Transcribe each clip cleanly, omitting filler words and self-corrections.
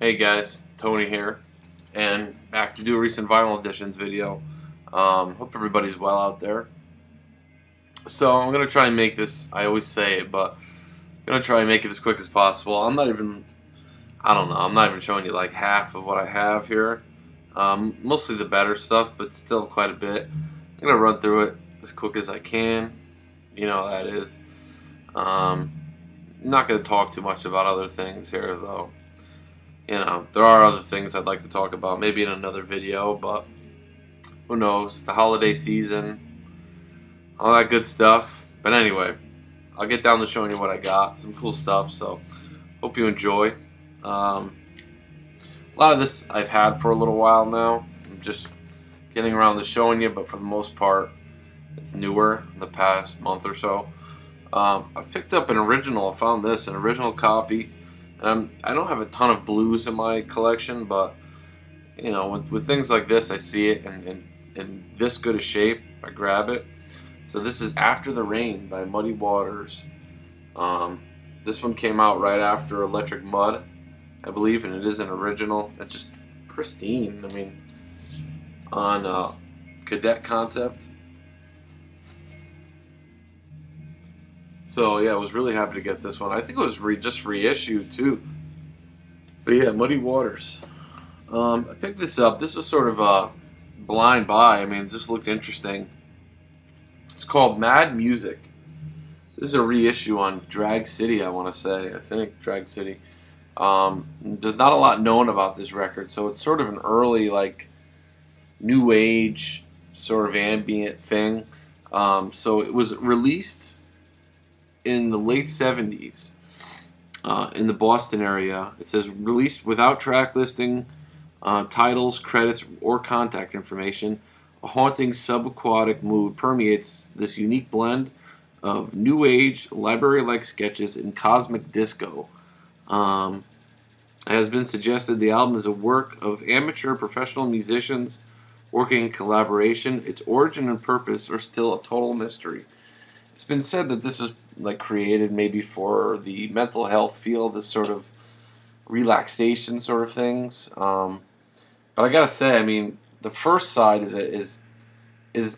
Hey guys, Tony here, and back to do a recent vinyl editions video. Hope everybody's well out there. So I'm gonna try and make this. I always say it, but I'm gonna try and make it as quick as possible. I don't know. I'm not even showing you like half of what I have here. Mostly the better stuff, but still quite a bit. I'm gonna run through it as quick as I can. You know how that is. Um, Not gonna talk too much about other things here though. There are other things I'd like to talk about, maybe in another video, but who knows? The holiday season, all that good stuff. But anyway, I'll get down to showing you what I got. Some cool stuff, so hope you enjoy. A lot of this I've had for a little while now. I'm just getting around to showing you, but for the most part, it's newer, the past month or so. I picked up an original. I found an original copy. I don't have a ton of blues in my collection, but with things like this, I see it in this good a shape. I grab it. So this is After the Rain by Muddy Waters. This one came out right after Electric Mud, I believe, and it is an original. It's just pristine. I mean, on Cadet Concept. So yeah, I was really happy to get this one. I think it was just reissued too. But yeah, Muddy Waters. I picked this up. This was sort of a blind buy. I mean, it just looked interesting. It's called Mad Music. This is a reissue on Drag City, I want to say. I think Drag City. There's not a lot known about this record, so it's sort of an early, like, new age sort of ambient thing. So it was released in the late 70s in the Boston area. It says released without track listing, titles, credits, or contact information. A haunting subaquatic mood permeates this unique blend of new age, library-like sketches and cosmic disco. It has been suggested the album is a work of amateur professional musicians working in collaboration. Its origin and purpose are still a total mystery. It's been said that this was like created maybe for the mental health field, this sort of relaxation sort of things. But I gotta say, I mean, the first side of it is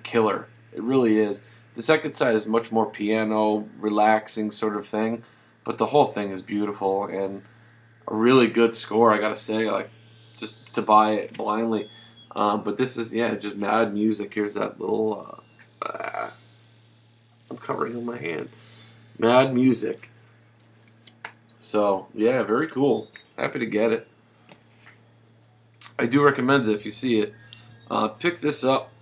killer. It really is. The second side is much more piano, relaxing sort of thing, but the whole thing is beautiful and a really good score. I gotta say, like, just to buy it blindly. But this is, yeah, just Mad Music. Here's that little. I'm covering on my hand. Mad Music. So, yeah, very cool. Happy to get it. I do recommend it if you see it. Pick this up.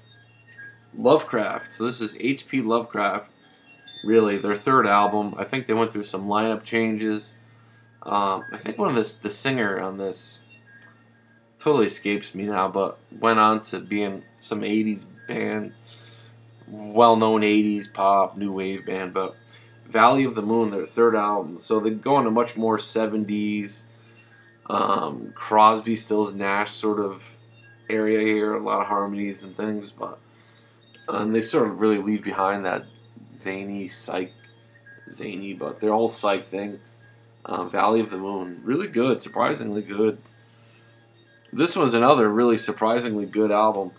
Lovecraft. So this is H.P. Lovecraft. Really, their third album. I think they went through some lineup changes. I think one of the singer on this totally escapes me now, but went on to be in some 80s band. Well-known 80s pop, new wave band, but Valley of the Moon, their third album. So they go into much more 70s, Crosby, Stills, Nash sort of area here, a lot of harmonies and things, but and they sort of really leave behind that zany, but their whole psych thing. Valley of the Moon, really good, surprisingly good. This was another really surprisingly good album.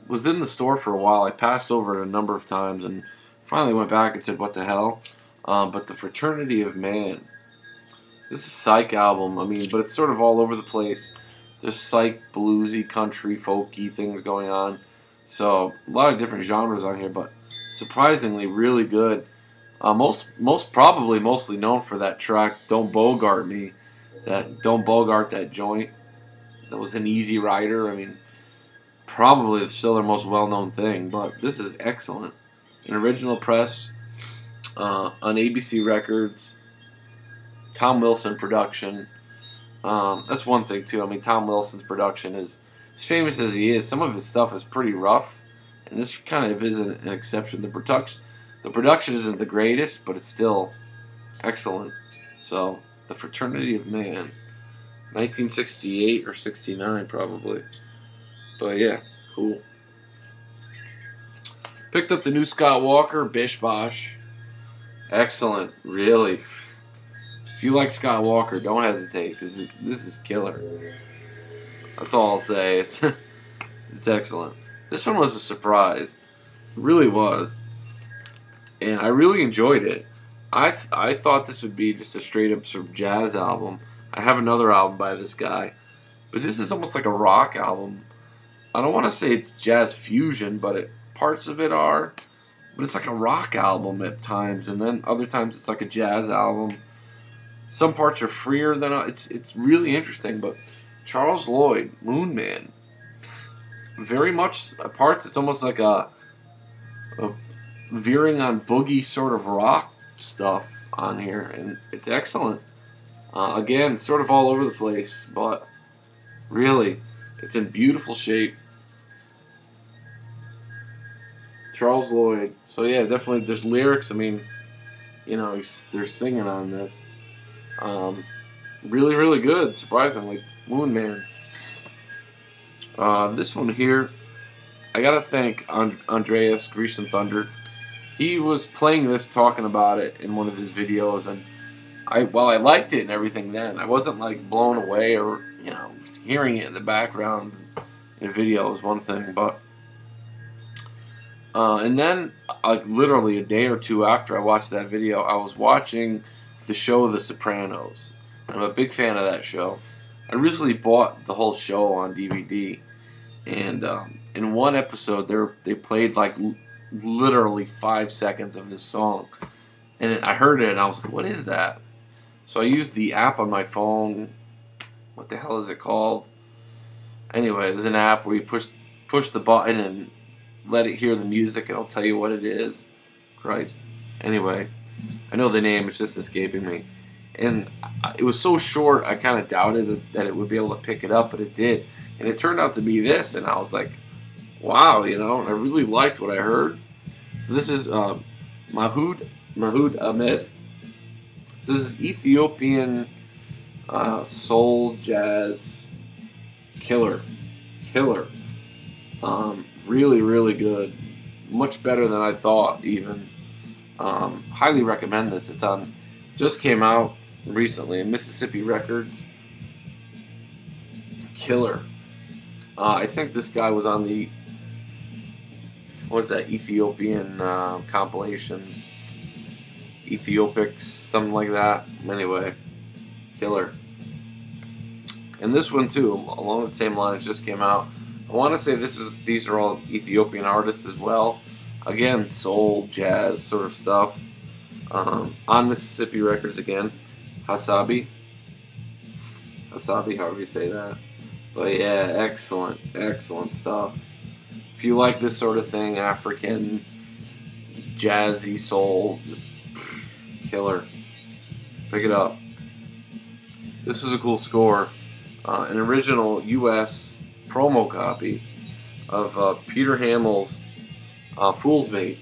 Was in the store for a while. I passed over it a number of times and finally went back and said, what the hell? But the Fraternity of Man. This is a psych album, I mean, but it's sort of all over the place. There's psych, bluesy, country, folky things going on. So, a lot of different genres on here, but surprisingly really good. Mostly known for that track, Don't Bogart Me. Don't Bogart That Joint. That was an Easy Rider. I mean, probably still their most well-known thing, but this is excellent. An original press on ABC Records, Tom Wilson production. That's one thing too. I mean, Tom Wilson's production is as famous as he is. Some of his stuff is pretty rough, and this kind of is an exception. The production isn't the greatest, but it's still excellent. So, The Fraternity of Man, 1968 or 69 probably. But yeah, cool. Picked up the new Scott Walker, Bish Bosh. Excellent, really. If you like Scott Walker, don't hesitate, because this is killer. That's all I'll say. It's excellent. This one was a surprise. It really was. And I really enjoyed it. I thought this would be just a straight up sort of jazz album. I have another album by this guy. But this is almost like a rock album. I don't want to say it's jazz fusion, but parts of it are. But it's like a rock album at times, and then other times it's like a jazz album. Some parts are freer than it's really interesting. But Charles Lloyd, Moon Man, very much parts. It's almost like a veering on boogie sort of rock stuff on here, and it's excellent. Again, sort of all over the place, but really, it's in beautiful shape. Charles Lloyd. So yeah, definitely. There's lyrics. I mean, you know, they're singing on this. Really, really good. Surprisingly, Moon Man. This one here, I gotta thank Andreas Grecian Thunder. He was playing this, talking about it in one of his videos, and while I liked it and everything then, I wasn't like blown away, or hearing it in the background in a video was one thing, but and then like literally a day or two after I watched that video, I was watching the show The Sopranos. I'm a big fan of that show. I recently bought the whole show on DVD, and in one episode they played like literally 5 seconds of this song, and I heard it and I was like, what is that? So I used the app on my phone. What the hell is it called? Anyway, there's an app where you push the button and let it hear the music, and it'll tell you what it is. Christ. Anyway, I know the name, it's just escaping me. And it was so short, I kind of doubted that it would be able to pick it up, but it did. And it turned out to be this, and I was like, wow, I really liked what I heard. So this is Mahoud Ahmed. So this is Ethiopian soul jazz killer. Really, really good. Much better than I thought, even. Highly recommend this. It's on, just came out recently, Mississippi Records. Killer. I think this guy was on the, what's that, Ethiopian compilation. Ethiopics, something like that. Anyway, killer. And this one too, along the same lines, just came out. I want to say these are all Ethiopian artists as well. Again, soul, jazz sort of stuff. On Mississippi Records again. Hasabi, however you say that. But yeah, excellent stuff. If you like this sort of thing, African, jazzy soul, just killer. Pick it up. This is a cool score. An original U.S. promo copy of Peter Hamill's Fool's Mate.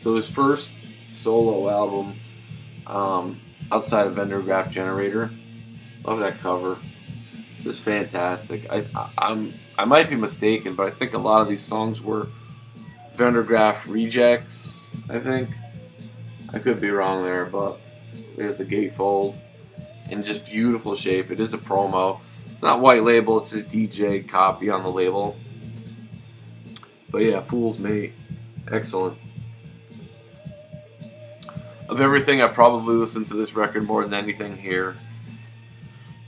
So his first solo album outside of Vendergraft Generator. Love that cover. It's fantastic. I might be mistaken, but I think a lot of these songs were Vendergraft rejects, I think. I could be wrong there, but there's the gatefold in just beautiful shape. It is a promo. It's not white label, it's his DJ copy on the label. But yeah, Fool's Mate. Excellent. Of everything, I probably listened to this record more than anything here.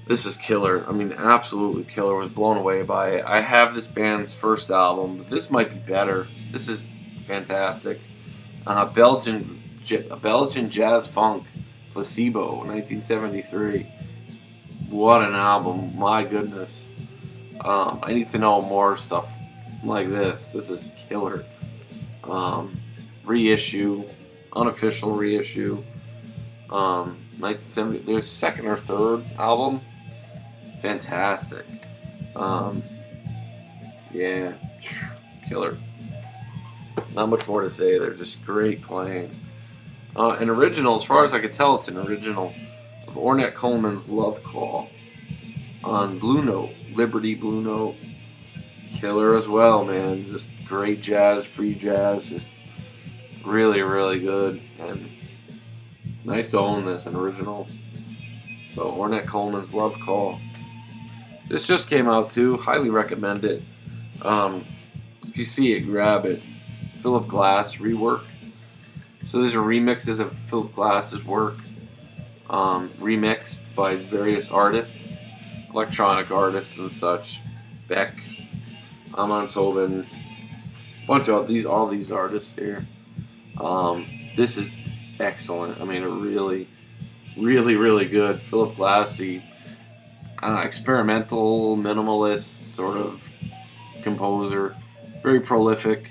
This is killer. I mean, absolutely killer. I was blown away by it. I have this band's first album, but this might be better. This is fantastic. Belgian jazz funk, Placebo, 1973. What an album! My goodness. I need to know more stuff like this. This is killer. Reissue, unofficial reissue. 1970. Their second or third album. Fantastic. Yeah, killer. Not much more to say. They're just great playing. An original, as far as I could tell, it's an original of Ornette Coleman's Love Call on Blue Note, Liberty Blue Note. Killer as well, man. Just great jazz, free jazz. Just really, really good. And nice to own this, an original. So Ornette Coleman's Love Call. This just came out too. Highly recommend it. If you see it, grab it. Philip Glass rework. So these are remixes of Philip Glass's work, remixed by various artists, electronic artists and such. Beck, Amon Tobin, bunch of all these artists here. This is excellent. I mean, a really, really, really good Philip Glass, the experimental, minimalist sort of composer, very prolific.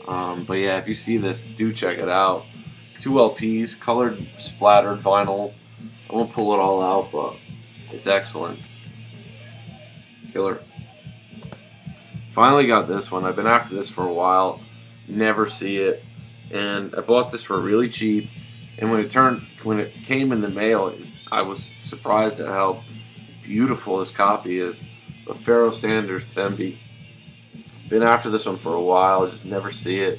But yeah, if you see this, do check it out. 2 LPs, colored, splattered vinyl. I won't pull it all out, but it's excellent. Killer. Finally got this one. I've been after this for a while. Never see it. And I bought this for really cheap. And when it came in the mail, I was surprised at how beautiful this copy is. The Pharoah Sanders Themby. Been after this one for a while, just never see it.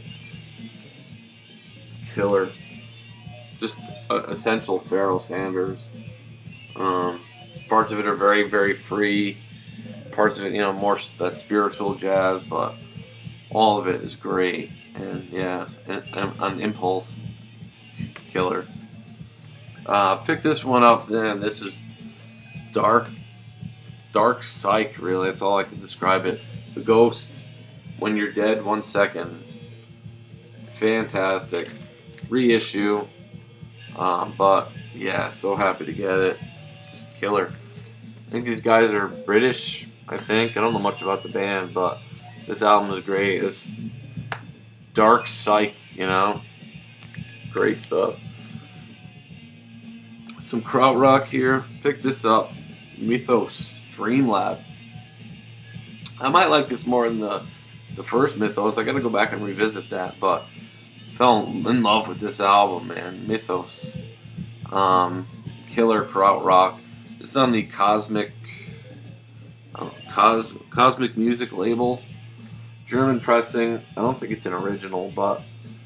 Killer. Just essential Pharoah Sanders. Parts of it are very, very free. Parts of it, more that spiritual jazz, but all of it is great. And yeah, on impulse. Killer. Pick this one up then. It's dark psych, really. That's all I can describe it. The Ghost. When You're Dead, 1 Second. Fantastic. Reissue. But yeah, so happy to get it. Just killer. I think these guys are British, I think. I don't know much about the band, but this album is great. It's dark psych, Great stuff. Some krautrock here. Pick this up. Mythos. Dreamlab. I might like this more than the first Mythos. I gotta go back and revisit that, but fell in love with this album, man. Mythos. Killer krautrock. This is on the Cosmic Music label. German pressing. I don't think it's an original, but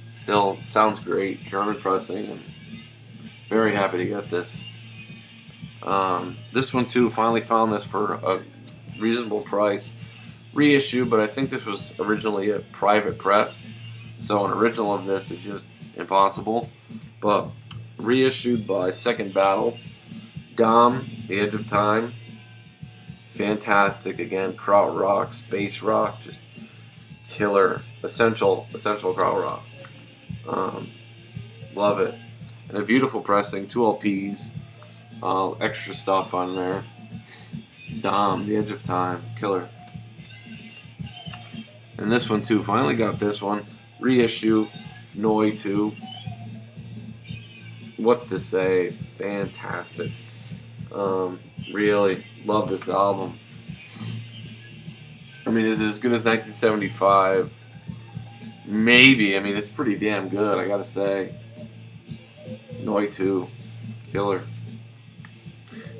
still sounds great. German pressing. And very happy to get this. This one too, finally found this for a reasonable price. Reissue, but I think this was originally a private press, so an original of this is just impossible. But reissued by Second Battle. Dom, The Edge of Time. Fantastic again. Krautrock, space rock, just killer. Essential krautrock. Love it. And a beautiful pressing, 2 LPs. Extra stuff on there. Dom, The Edge of Time, killer. And this one too, finally got this one. Reissue, Noi 2. What's to say? Fantastic. Really love this album. I mean, it's as good as 1975. Maybe. I mean, it's pretty damn good, I gotta say. Noi 2. Killer.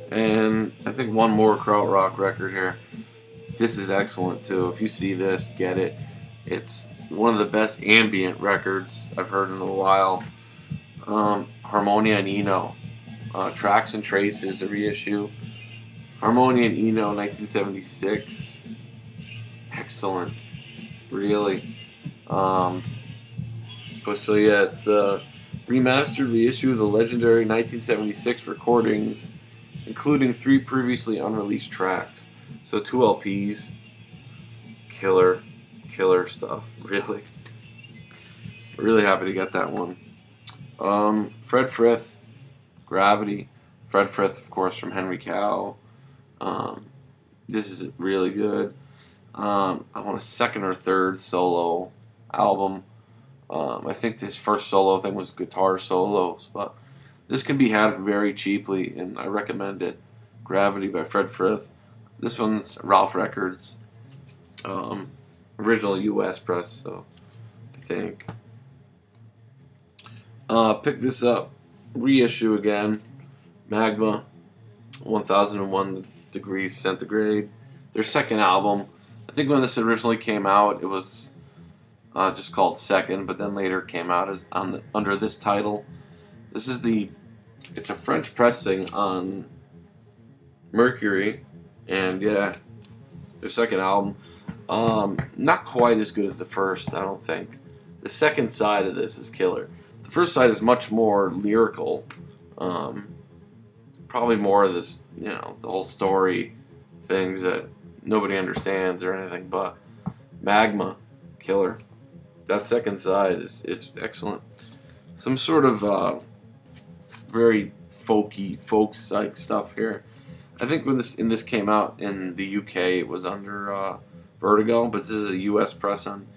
And I think one more krautrock record here. This is excellent too. If you see this, get it. It's one of the best ambient records I've heard in a while. Harmonia and Eno. Tracks and Traces, a reissue. Harmonia and Eno, 1976. Excellent. Really. So yeah, it's a remastered reissue of the legendary 1976 recordings, including 3 previously unreleased tracks. So 2 LPs. Killer stuff. Really happy to get that one. Fred Frith, Gravity. Fred Frith, of course, from Henry Cow. This is really good. I want a second or third solo album. I think his first solo thing was guitar solos, but this can be had very cheaply, and I recommend it. Gravity by Fred Frith. This one's Ralph Records. Original U.S. press, so I think. Pick this up. Reissue again. Magma. 1001 Degrees Centigrade. Their second album. I think when this originally came out, it was just called Second, but then later came out as under this title. This is it's a French pressing on Mercury, and yeah, their second album. Not quite as good as the first, I don't think. The second side of this is killer. The first side is much more lyrical. Um, Probably more of this, the whole story, things that nobody understands or anything. But Magma, killer. That second side is excellent. Some sort of very folky, folk psych stuff here. I think when this came out in the UK, it was under Vertigo, but this is a US press on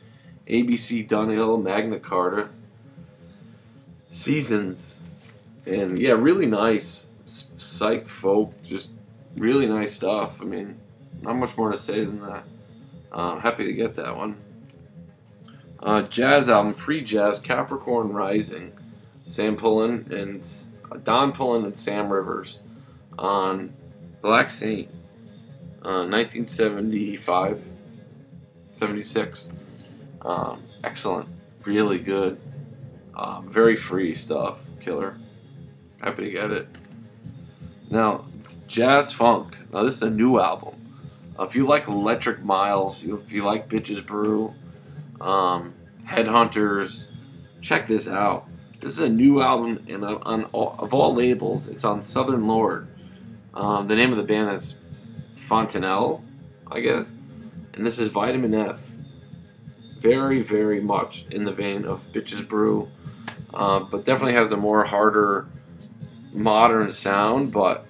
ABC, Dunhill, Magna Carta, Seasons, and yeah, really nice psych folk, just really nice stuff. I mean, not much more to say than that. Happy to get that one. Jazz album, free jazz, Capricorn Rising, Sam Pullen and Don Pullen and Sam Rivers on Black Saint, 1975, 76. Excellent, really good, very free stuff, killer. Happy to get it. Now, it's Jazz Funk. Now, this is a new album. If you like Electric Miles, if you like Bitches Brew, Headhunters, check this out. This is a new album, and of all labels, it's on Southern Lord. The name of the band is Fontanelle, I guess, and this is Vitamin F. Very, very much in the vein of Bitches Brew, but definitely has a more harder, modern sound. But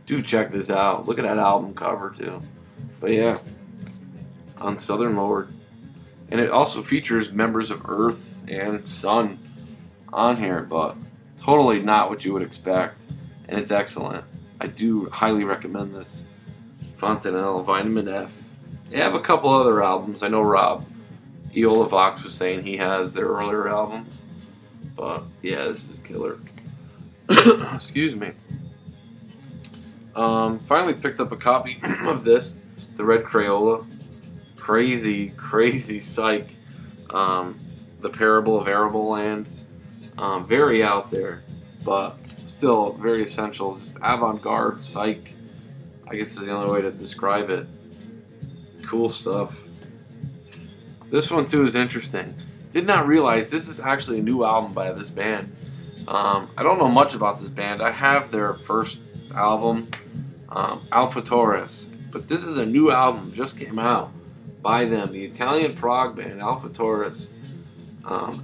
do check this out. Look at that album cover too. But yeah, on Southern Lord, and it also features members of Earth and Sun on here, but totally not what you would expect, and it's excellent. I do highly recommend this. Fontanelle, Vitamin F. They have a couple other albums. I know Rob Eola Vox was saying he has their earlier albums, but yeah, this is killer. Excuse me. Finally picked up a copy of this, the Red Crayola. Crazy, crazy psych. The Parable of Arable Land. Very out there, but still very essential. Just avant-garde psych, I guess is the only way to describe it. Cool stuff. This one too is interesting. Did not realize this is actually a new album by this band. I don't know much about this band. I have their first album, Alpha Taurus, but this is a new album, just came out by them, the Italian prog band Alpha Taurus.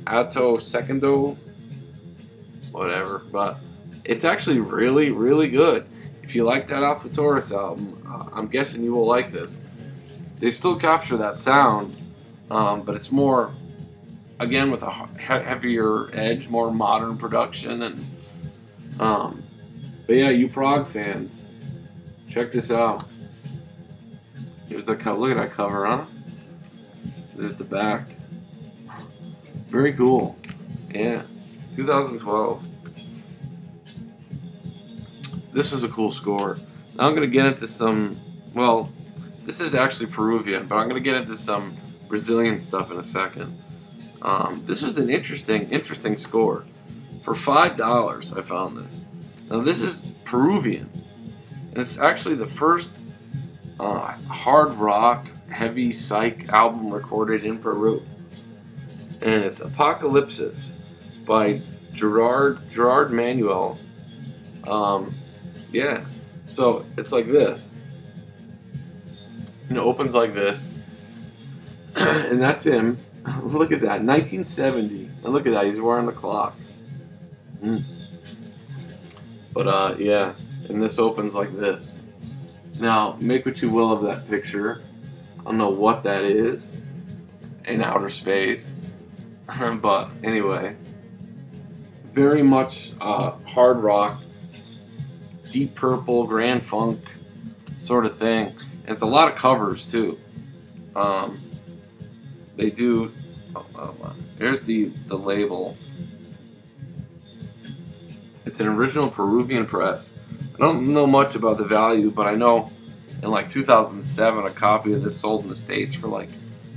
Atto Secondo, whatever, but it's actually really, really good. If you like that Alpha Taurus album, I'm guessing you will like this. They still capture that sound, but it's more, again, with a heavier edge, more modern production, and but yeah, you prog fans, check this out. Here's the cover. Look at that cover, huh? There's the back. Very cool. Yeah, 2012. This is a cool score. Now I'm going to get into some, well, this is actually Peruvian, but I'm going to get into some Brazilian stuff in a second. This is an interesting score. For $5, I found this. Now this is Peruvian, and it's actually the first hard rock, heavy psych album recorded in Peru. And it's Apocalypsis by Gerard Manuel. Yeah, so it's like this. And it opens like this. And that's him. Look at that, 1970. And look at that, he's wearing the clock. But yeah, and this opens like this. Now, make what you will of that picture. I don't know what that is in outer space. But anyway, very much hard rock, Deep Purple, Grand Funk sort of thing. And it's a lot of covers too. They do. Here's the label. It's an original Peruvian press. I don't know much about the value, but I know in like 2007 a copy of this sold in the States for like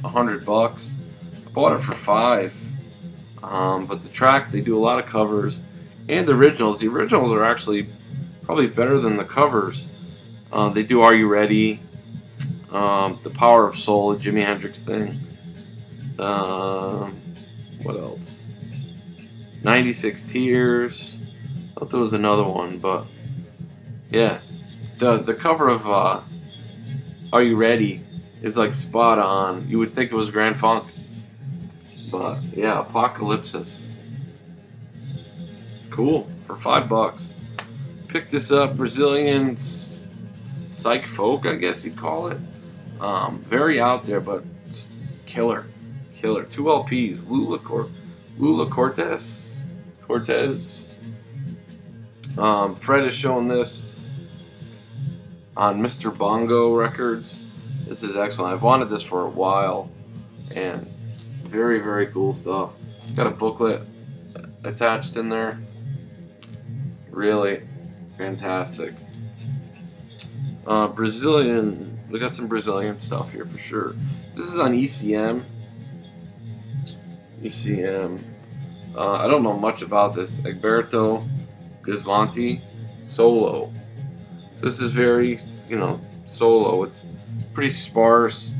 $100. I bought it for $5. But the tracks, they do a lot of covers and the originals. The originals are actually probably better than the covers. They do Are You Ready? The Power of Soul, a Jimi Hendrix thing. What else? 96 Tears. I thought there was another one, but yeah. The cover of Are You Ready is like spot on. You would think it was Grand Funk. But yeah, Apocalypsis. Cool. For $5. Picked this up. Brazilian psych folk, I guess you'd call it. Very out there, but killer. Killer. 2 LPs. Lula Cortez. Fred is showing this on Mr. Bongo Records. This is excellent. I've wanted this for a while, and very, very cool stuff. Got a booklet attached in there. Really fantastic. Brazilian. We got some Brazilian stuff here for sure. This is on ECM. I don't know much about this. Egberto Gismonti solo. So this is very, solo. It's pretty sparse,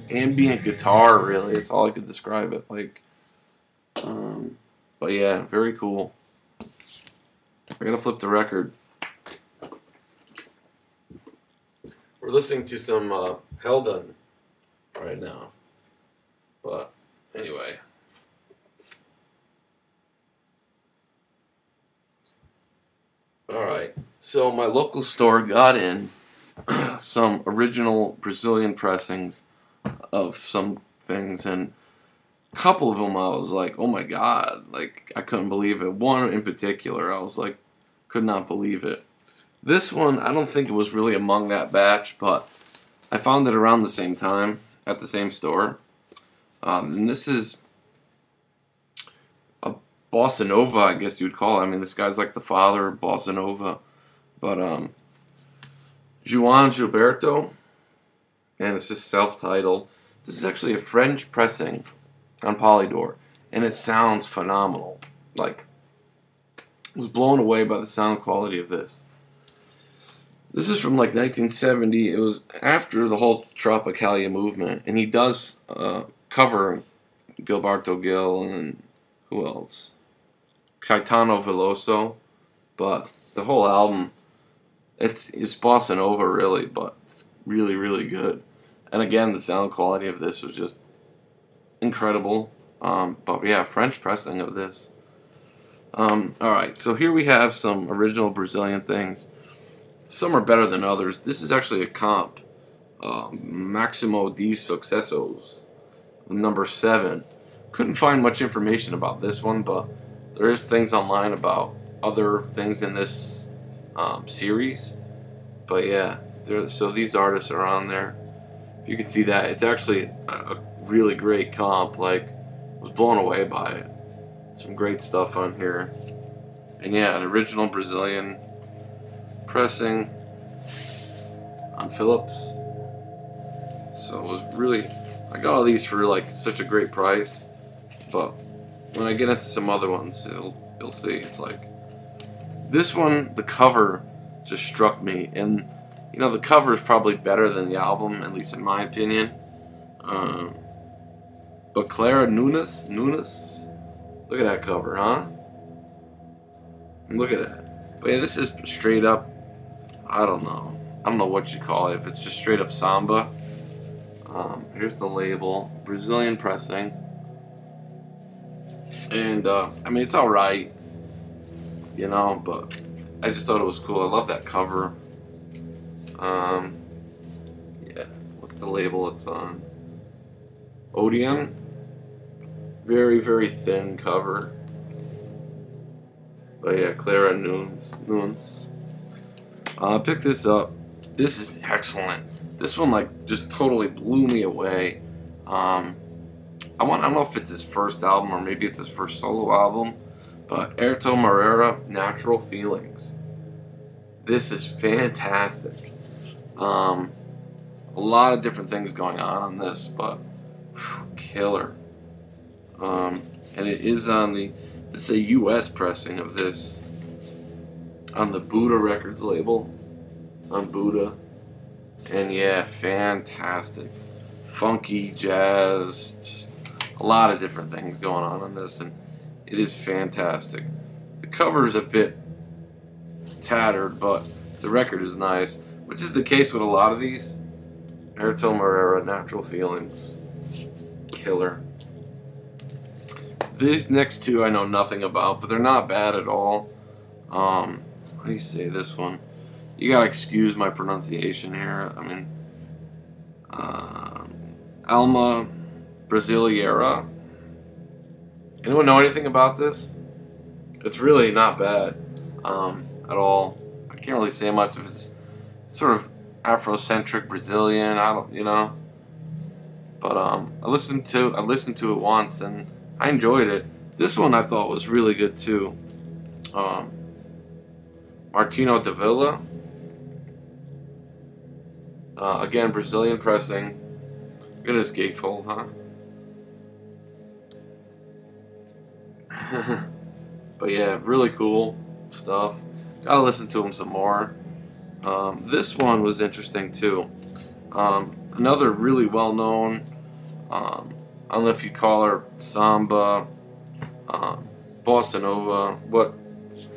ambient guitar. Really, it's all I could describe it like. But yeah, very cool. I gotta flip the record. We're listening to some Helden right now. But anyway. Alright, so my local store got in some original Brazilian pressings of some things, and a couple of them I was like, oh my god, like I couldn't believe it. One in particular, I was like, could not believe it. This one, I don't think it was really among that batch, but I found it around the same time at the same store. And this is a Bossa Nova, I guess you'd call it. I mean, this guy's like the father of Bossa Nova. But João Gilberto, and it's just self-titled. This is actually a French pressing on Polydor, and it sounds phenomenal. Like, I was blown away by the sound quality of this. This is from like 1970. It was after the whole Tropicalia movement, and he does cover Gilberto Gil and who else? Caetano Veloso, but the whole album, it's Bossa Nova really, but it's really, really good. And again, the sound quality of this was just incredible. But yeah, French pressing of this. Alright, so here we have some original Brazilian things. Some are better than others. This is actually a comp. Maximo de Successos, number 7. Couldn't find much information about this one, but there is things online about other things in this series. But yeah, so these artists are on there. If you can see that, it's actually a really great comp. Like, I was blown away by it. Some great stuff on here. And yeah, an original Brazilian pressing on Philips. So it was really, I got all these for like such a great price. But when I get into some other ones, you'll see. It's like this one, the cover just struck me, and the cover is probably better than the album, at least in my opinion. But Clara Nunes, look at that cover, huh? Look at that. But yeah, this is straight up, I don't know what you call it, if it's just straight up samba. Here's the label, Brazilian pressing. And, I mean, it's alright, but I just thought it was cool. I love that cover. Yeah, what's the label it's on? Odeon. Very, very thin cover. But yeah, Clara Nunes. Pick this up. This is excellent. This one, like, just totally blew me away. I don't know if it's his first album or maybe it's his first solo album, but Airto Moreira, Natural Feelings. This is fantastic. A lot of different things going on this, but killer. And it is on this is a U.S. pressing of this on the Buddha Records label. It's on Buddha. And yeah, fantastic. Funky jazz, just a lot of different things going on this, and it is fantastic. The cover is a bit tattered, but the record is nice, which is the case with a lot of these. Airto Moreira, Natural Feelings, killer. These next two I know nothing about, but they're not bad at all. How do you say this one? You gotta excuse my pronunciation here. I mean, Alma Brasileira. Anyone know anything about this? It's really not bad at all. I can't really say much if it's sort of Afrocentric Brazilian. I don't, you know. But I listened to it once and I enjoyed it. This one I thought was really good too. Martinho da Vila. Again, Brazilian pressing. Look at this gatefold, huh? But yeah, really cool stuff. Gotta listen to him some more. This one was interesting too. Another really well-known, I don't know if you call her samba, bossa nova,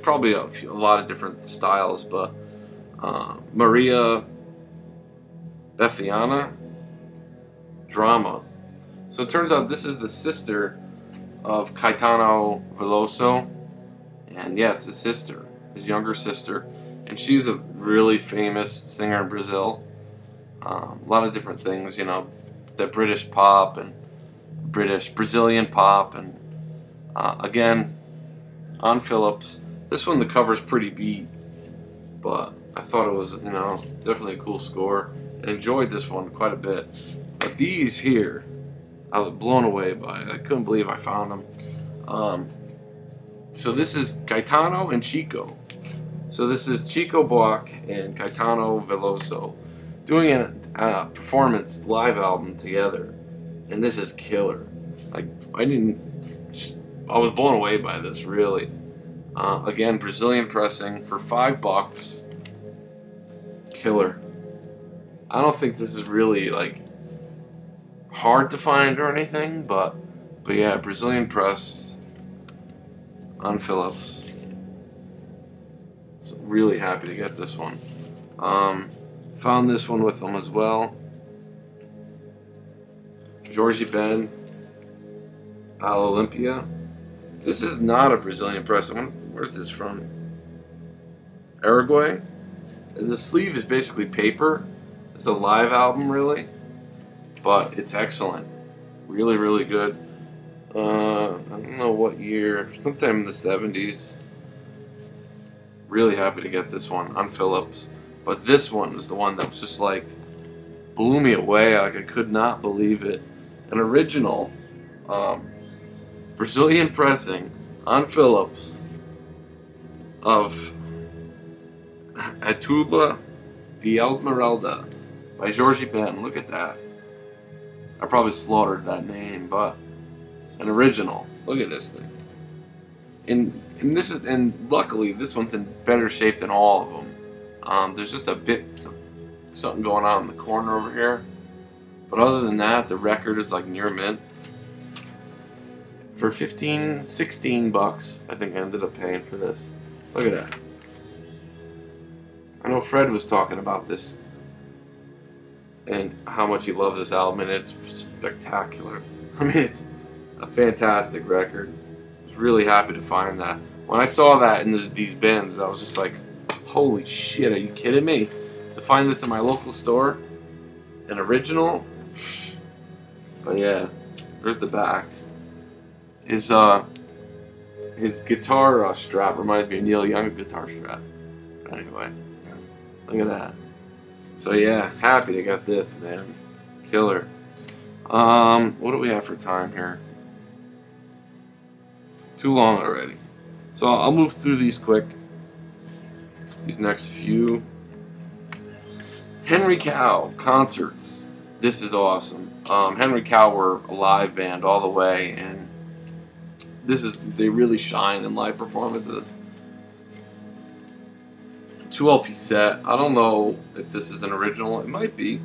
probably a lot of different styles, but Maria Bethânia Drama. So it turns out this is the sister of Caetano Veloso, and yeah, it's his sister, his younger sister, and she's a really famous singer in Brazil. A lot of different things, you know, the British pop and Brazilian pop, and again, on Philips. This one, the cover's pretty beat, but I thought it was, you know, definitely a cool score, and enjoyed this one quite a bit. But these here, I was blown away by. I couldn't believe I found them. So this is Caetano and Chico. So this is Chico Buarque and Caetano Veloso doing a performance live album together, and this is killer. Like I was blown away by this, really. Again, Brazilian pressing for $5. Killer. I don't think this is really like hard to find or anything, but yeah, Brazilian press on Philips. So really happy to get this one. Found this one with them as well. Jorge Ben Al Olympia. This is not a Brazilian press. Where's this from? Uruguay. The sleeve is basically paper. It's a live album, really, but it's excellent. Really, really good. I don't know what year. Sometime in the 70s. Really happy to get this one on Philips. But this one was the one that was just like blew me away. Like I could not believe it. An original Brazilian pressing on Philips of A Tuba de Esmeralda by Jorge Ben. Look at that. I probably slaughtered that name, but an original. Look at this thing. And luckily this one's in better shape than all of them. There's just a bit of something going on in the corner over here, but other than that, the record is like near mint. For $16, I think I ended up paying for this. Look at that. I know Fred was talking about this and how much he loved this album, and it's spectacular. I mean, it's a fantastic record. I was really happy to find that. When I saw that in these bins, I was just like, holy shit, are you kidding me? To find this in my local store, an original? But yeah, there's the back. His guitar strap reminds me of Neil Young's guitar strap. But anyway, look at that. So yeah, happy to get this, man. Killer. What do we have for time here? Too long already. So I'll move through these quick. These next few. Henry Cow concerts. This is awesome. Henry Cow were a live band all the way, and they really shine in live performances. 2 LP set. I don't know if this is an original. It might be.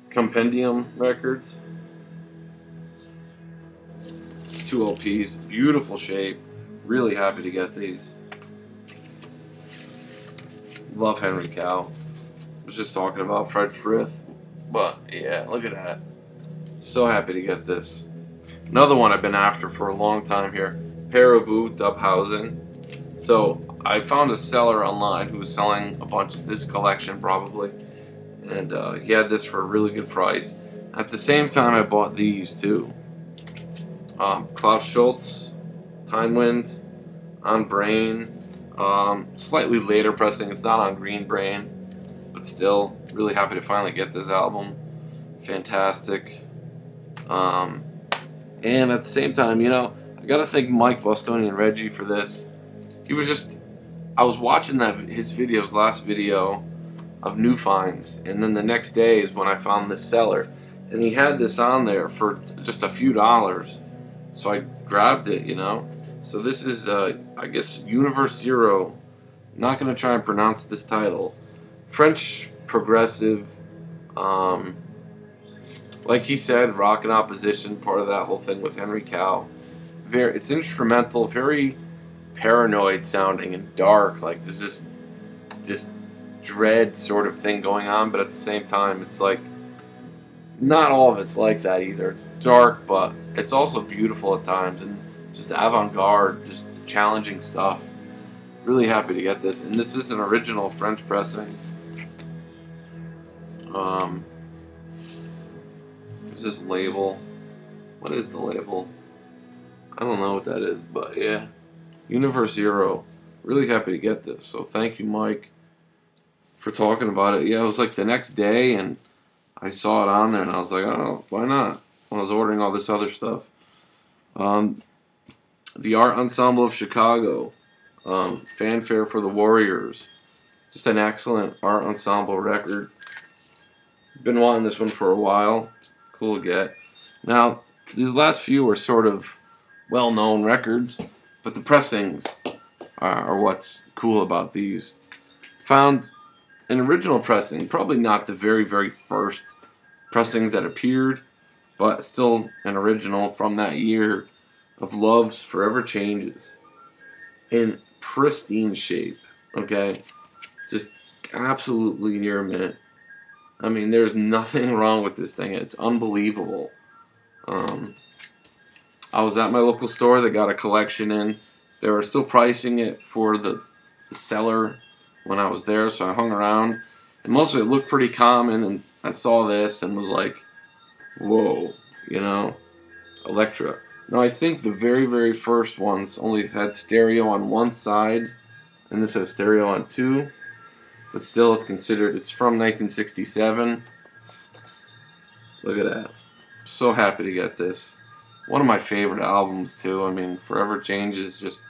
Compendium Records. 2 LPs. Beautiful shape. Really happy to get these. Love Henry Cow. Was just talking about Fred Frith. But yeah, look at that. So happy to get this. Another one I've been after for a long time here. Peeraboo Dubhausen. So I found a seller online who was selling a bunch of this collection probably. And he had this for a really good price. At the same time I bought these too. Klaus Schulze, Time Wind, on Brain. Slightly later pressing. It's not on Green Brain. But still, really happy to finally get this album. Fantastic. And at the same time, you know, I gotta thank Mike Bostonian Reggie for this. He was just, I was watching his videos, last video of new finds, and then the next day is when I found this seller, and he had this on there for just a few dollars, so I grabbed it, you know. So this is, I guess, Universe Zero. Not gonna try and pronounce this title. French progressive, like he said, rock and opposition, part of that whole thing with Henry Cow. It's instrumental, very paranoid sounding and dark. Like there's this dread sort of thing going on, but at the same time, it's like not all of it's like that either. It's dark, but it's also beautiful at times and just avant-garde, just challenging stuff. Really happy to get this, and this is an original French pressing. Is this label? What is the label? I don't know what that is, but yeah. Universe Zero. Really happy to get this. So thank you, Mike, for talking about it. Yeah, it was like the next day, and I saw it on there, and I was like, oh, why not? When I was ordering all this other stuff. The Art Ensemble of Chicago. Fanfare for the Warriors. Just an excellent art ensemble record. Been wanting this one for a while. Cool to get. Now, these last few are sort of well-known records, but the pressings are what's cool about these. Found an original pressing, probably not the very, very first pressings that appeared, but still an original from that year of Love's Forever Changes. In pristine shape, okay? Just absolutely near mint. I mean, there's nothing wrong with this thing. It's unbelievable. I was at my local store. They got a collection in. They were still pricing it for the seller when I was there, so I hung around. And most of it looked pretty common, and I saw this and was like, whoa, you know, Elektra. Now, I think the very, very first ones only had stereo on one side, and this has stereo on two. But still, it's considered, it's from 1967. Look at that. So happy to get this. One of my favorite albums, too. I mean, Forever Changes, just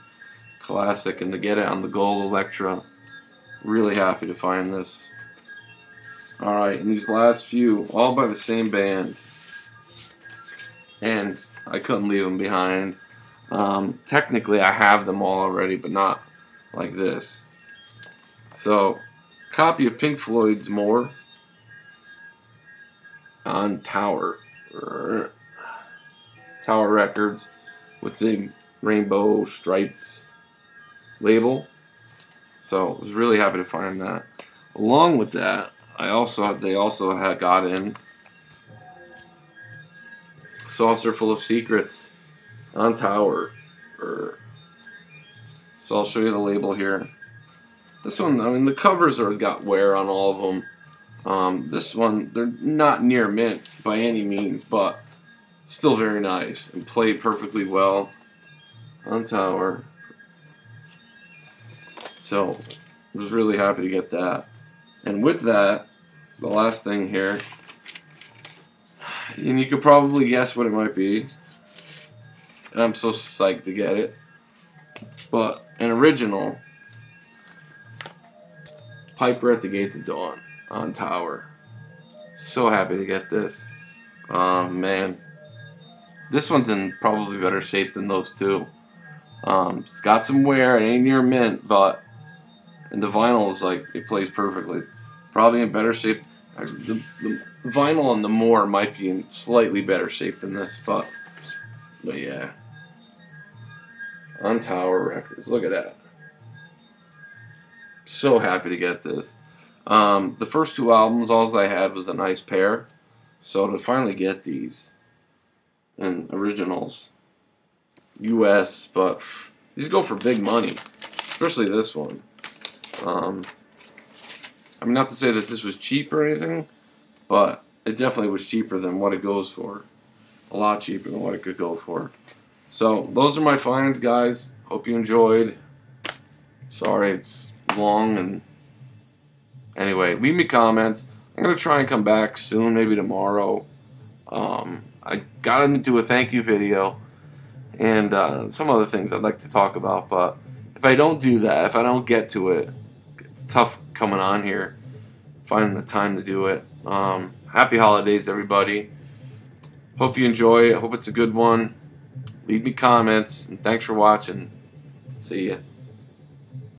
classic. And to get it on the gold Elektra, really happy to find this. Alright, and these last few, all by the same band. And I couldn't leave them behind. Technically, I have them all already, but not like this. So, copy of Pink Floyd's More on Tower Records with the rainbow striped label. So I was really happy to find that. Along with that, they also had got in Saucer Full of Secrets on Tower. So I'll show you the label here. This one, I mean, the covers got wear on all of them. This one, they're not near mint by any means, but still very nice and played perfectly well on Tower. So, I was really happy to get that. And with that, the last thing here, and you could probably guess what it might be, and I'm so psyched to get it, but an original Piper at the Gates of Dawn on Tower. So happy to get this. Man. This one's in probably better shape than those two. It's got some wear. It ain't near mint, but and the vinyl is like it plays perfectly. Probably in better shape. The vinyl on the Moore might be in slightly better shape than this, but yeah. On Tower Records, look at that. So happy to get this. The first two albums, all I had was a nice pair, so to finally get these and originals, U.S., but these go for big money, especially this one. I mean, not to say that this was cheap or anything, but it definitely was cheaper than what it goes for. A lot cheaper than what it could go for. So, those are my finds, guys. Hope you enjoyed. Sorry, it's long, and anyway, leave me comments. I'm going to try and come back soon, maybe tomorrow. I got into a thank you video and some other things I'd like to talk about, but if I don't do that, if I don't get to it, it's tough coming on here, finding the time to do it. Happy holidays, everybody. Hope you enjoy it. Hope it's a good one. Leave me comments, and thanks for watching. See ya.